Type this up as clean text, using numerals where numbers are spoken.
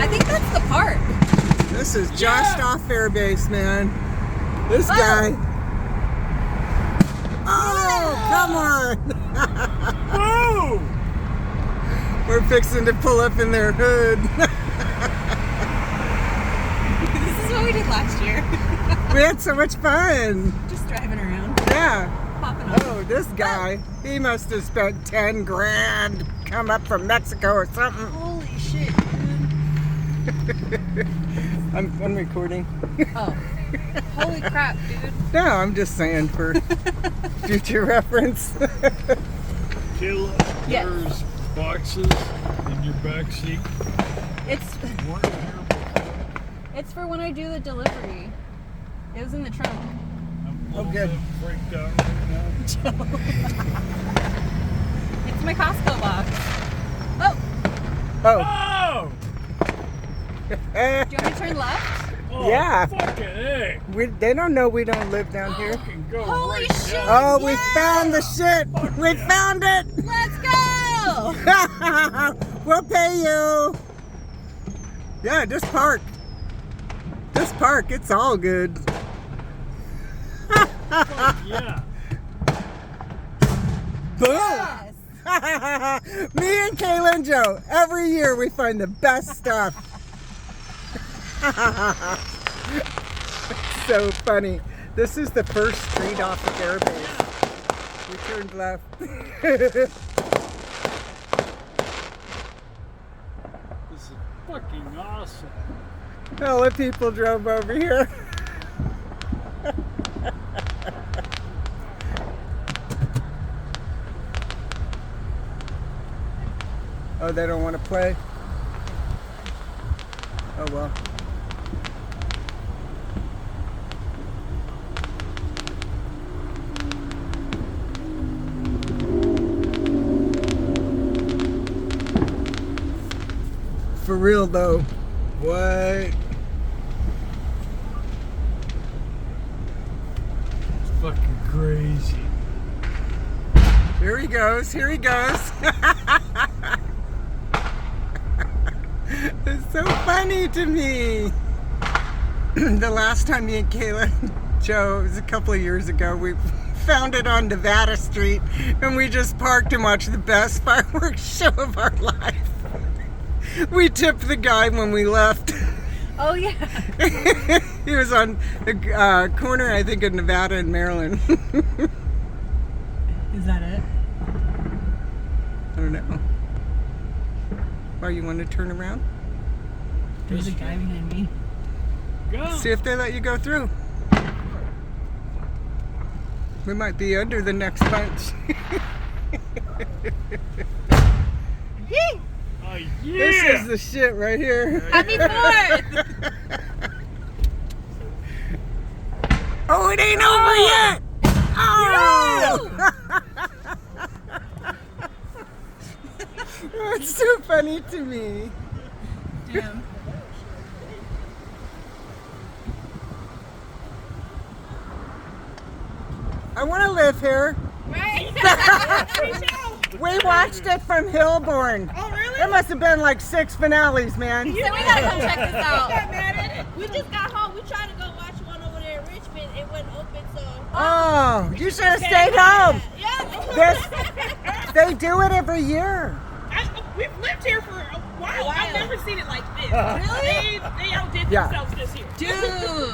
I think that's the park. This is just off Airbase, man. This guy. Oh, come on. Whoa! We're fixing to pull up in their hood. This is what we did last year. We had so much fun. Just driving around. Yeah. Popping up. Oh, this guy. He must have spent 10 grand. Come up from Mexico or something. Holy shit, dude. I'm recording. Oh. Holy crap, dude. No, I'm just saying for future reference. Kayla, Yes. there's boxes in your back seat. It's Weren't here before. it's for when I do the delivery. It was in the trunk. I'm a Oh, little good. bit freaked out right now. It's my Costco box. Oh, Oh. Oh! do you want me to turn left? Oh, Yeah. fucking A. They don't know we don't live down here. Fucking go Holy right shit. down. Oh, we Yeah. found the shit. We found it. Let's go! We'll pay you. Yeah, just park. Just park. It's all good. Fuck yeah. Boom. Yes. Me and Kayla and Joe, every year we find the best stuff. So funny. This is the first street off of Airbase. We turned left. This is fucking awesome. Hella people drove over here. Oh, they don't want to play? Oh well. For real though. What? It's fucking crazy. Here he goes. Here he goes. It's so funny to me. The last time me and Kayla and Joe, it was a couple of years ago, we found it on Nevada Street and we just parked and watched the best fireworks show of our life. We tipped the guy when we left. Oh, yeah. He was on the corner, I think, of Nevada and Maryland. Is that it? I don't know. Why, you want to turn around? There's a guy behind me. Go. See if they let you go through. We might be under the next bunch. Yee! Oh, yeah. This is the shit right here. Happy 4th! Oh, it ain't over yet! Oh! It's so funny to me. Damn. I want to live here. Right? We watched it from Hillborn. Oh, really? It must have been like 6 finales, man. So we gotta come check this out. We just got home. We tried to go watch one over there in Richmond. It wasn't open, so. Oh, you should have stayed home. Yeah. They do it every year. We've lived here for a while. I've never seen it like this. Really? They outdid Yeah. themselves this year. Dude!